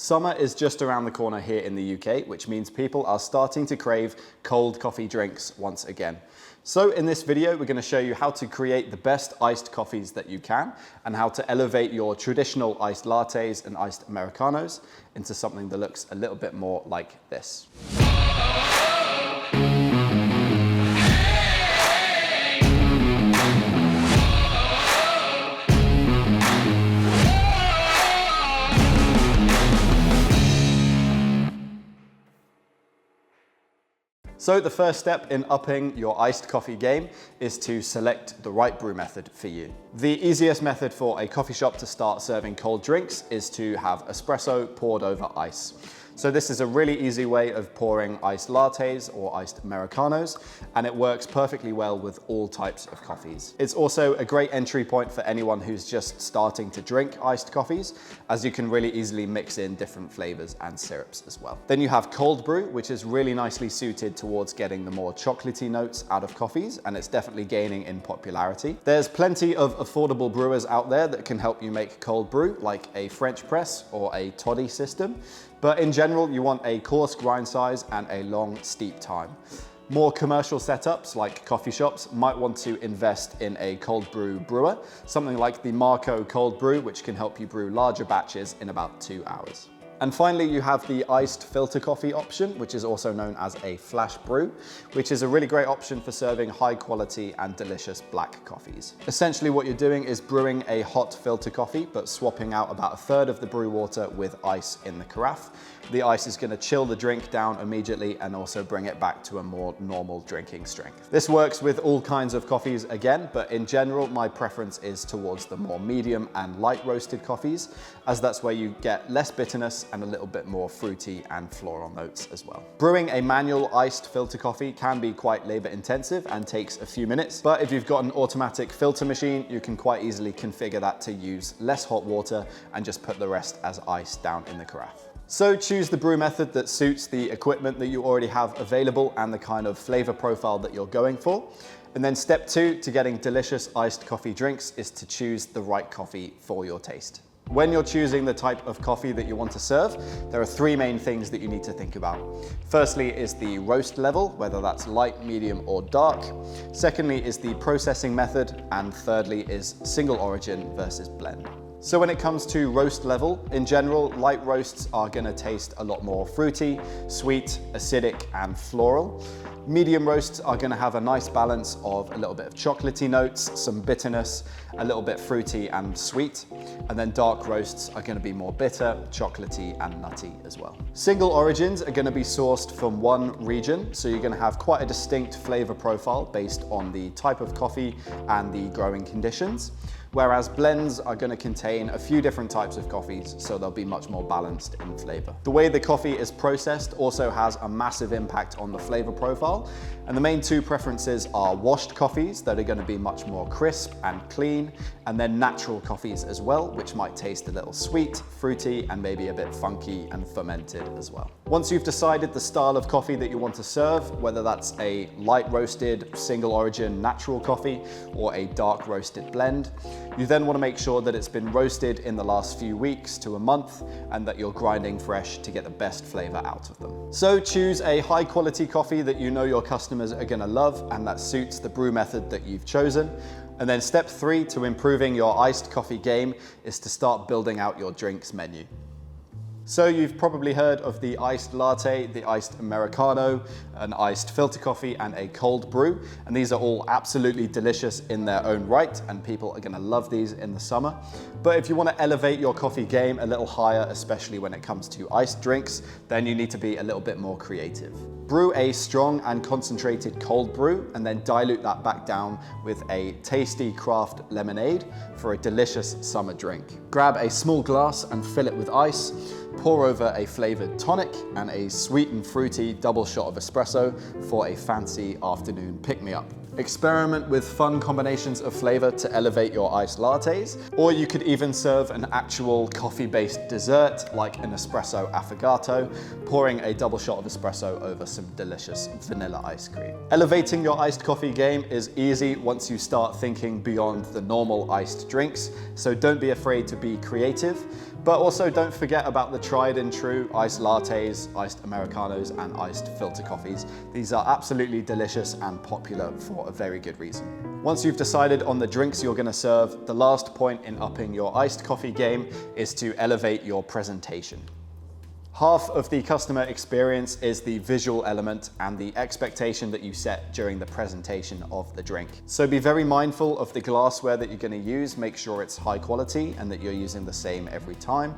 Summer is just around the corner here in the UK, which means people are starting to crave cold coffee drinks once again. So in this video, we're going to show you how to create the best iced coffees that you can and how to elevate your traditional iced lattes and iced Americanos into something that looks a little bit more like this. So the first step in upping your iced coffee game is to select the right brew method for you. The easiest method for a coffee shop to start serving cold drinks is to have espresso poured over ice. So this is a really easy way of pouring iced lattes or iced Americanos, and it works perfectly well with all types of coffees. It's also a great entry point for anyone who's just starting to drink iced coffees, as you can really easily mix in different flavors and syrups as well. Then you have cold brew, which is really nicely suited towards getting the more chocolatey notes out of coffees, and it's definitely gaining in popularity. There's plenty of affordable brewers out there that can help you make cold brew, like a French press or a toddy system. But in general, you want a coarse grind size and a long steep time. More commercial setups like coffee shops might want to invest in a cold brew brewer, something like the Marco cold brew, which can help you brew larger batches in about 2 hours. And finally, you have the iced filter coffee option, which is also known as a flash brew, which is a really great option for serving high quality and delicious black coffees. Essentially what you're doing is brewing a hot filter coffee, but swapping out about 1/3 of the brew water with ice in the carafe. The ice is going to chill the drink down immediately and also bring it back to a more normal drinking strength. This works with all kinds of coffees again, but in general, my preference is towards the more medium and light roasted coffees, as that's where you get less bitterness and a little bit more fruity and floral notes as well. Brewing a manual iced filter coffee can be quite labor intensive and takes a few minutes, but if you've got an automatic filter machine, you can quite easily configure that to use less hot water and just put the rest as ice down in the carafe. So choose the brew method that suits the equipment that you already have available and the kind of flavor profile that you're going for. And then step 2 to getting delicious iced coffee drinks is to choose the right coffee for your taste. When you're choosing the type of coffee that you want to serve, there are 3 main things that you need to think about. Firstly is the roast level, whether that's light, medium, or dark. Secondly is the processing method. And thirdly is single origin versus blend. So when it comes to roast level, in general, light roasts are going to taste a lot more fruity, sweet, acidic, and floral. Medium roasts are going to have a nice balance of a little bit of chocolatey notes, some bitterness, a little bit fruity and sweet. And then dark roasts are going to be more bitter, chocolatey, and nutty as well. Single origins are going to be sourced from one region, so you're going to have quite a distinct flavor profile based on the type of coffee and the growing conditions. Whereas blends are going to contain a few different types of coffees, so they'll be much more balanced in flavor. The way the coffee is processed also has a massive impact on the flavor profile, and the main 2 preferences are washed coffees that are going to be much more crisp and clean, and then natural coffees as well, which might taste a little sweet, fruity, and maybe a bit funky and fermented as well. Once you've decided the style of coffee that you want to serve, whether that's a light roasted, single origin natural coffee or a dark roasted blend, you then want to make sure that it's been roasted in the last few weeks to a month and that you're grinding fresh to get the best flavor out of them. So choose a high quality coffee that you know your customers are going to love and that suits the brew method that you've chosen. And then step 3 to improving your iced coffee game is to start building out your drinks menu. So you've probably heard of the iced latte, the iced Americano, an iced filter coffee, and a cold brew. And these are all absolutely delicious in their own right, and people are going to love these in the summer. But if you want to elevate your coffee game a little higher, especially when it comes to iced drinks, then you need to be a little bit more creative. Brew a strong and concentrated cold brew, and then dilute that back down with a tasty craft lemonade for a delicious summer drink. Grab a small glass and fill it with ice. Pour over a flavored tonic and a sweet and fruity double shot of espresso for a fancy afternoon pick-me-up. Experiment with fun combinations of flavor to elevate your iced lattes, or you could even serve an actual coffee-based dessert like an espresso affogato, pouring a double shot of espresso over some delicious vanilla ice cream. Elevating your iced coffee game is easy once you start thinking beyond the normal iced drinks, so don't be afraid to be creative. But also don't forget about the tried and true iced lattes, iced Americanos, and iced filter coffees. These are absolutely delicious and popular for a very good reason. Once you've decided on the drinks you're gonna serve, the last point in upping your iced coffee game is to elevate your presentation. Half of the customer experience is the visual element and the expectation that you set during the presentation of the drink. So be very mindful of the glassware that you're going to use. Make sure it's high quality and that you're using the same every time.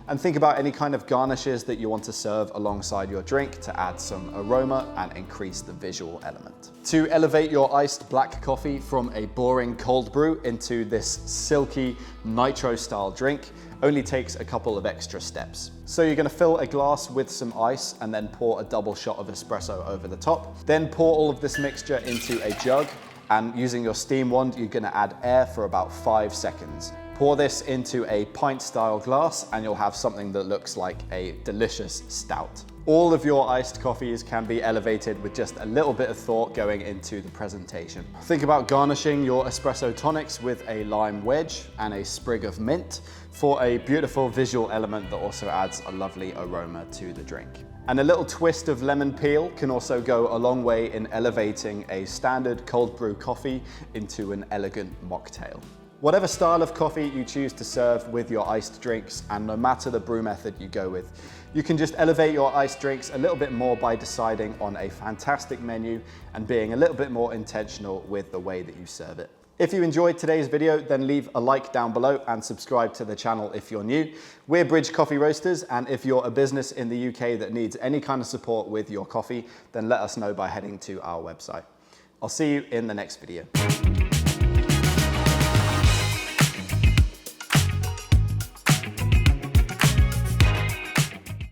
And think about any kind of garnishes that you want to serve alongside your drink to add some aroma and increase the visual element. To elevate your iced black coffee from a boring cold brew into this silky nitro style drink only takes a couple of extra steps. So you're gonna fill a glass with some ice and then pour a double shot of espresso over the top. Then pour all of this mixture into a jug, and using your steam wand, you're gonna add air for about 5 seconds. Pour this into a pint style glass and you'll have something that looks like a delicious stout. All of your iced coffees can be elevated with just a little bit of thought going into the presentation. Think about garnishing your espresso tonics with a lime wedge and a sprig of mint for a beautiful visual element that also adds a lovely aroma to the drink. And a little twist of lemon peel can also go a long way in elevating a standard cold brew coffee into an elegant mocktail. Whatever style of coffee you choose to serve with your iced drinks, and no matter the brew method you go with, you can just elevate your iced drinks a little bit more by deciding on a fantastic menu and being a little bit more intentional with the way that you serve it. If you enjoyed today's video, then leave a like down below and subscribe to the channel if you're new. We're Bridge Coffee Roasters, and if you're a business in the UK that needs any kind of support with your coffee, then let us know by heading to our website. I'll see you in the next video.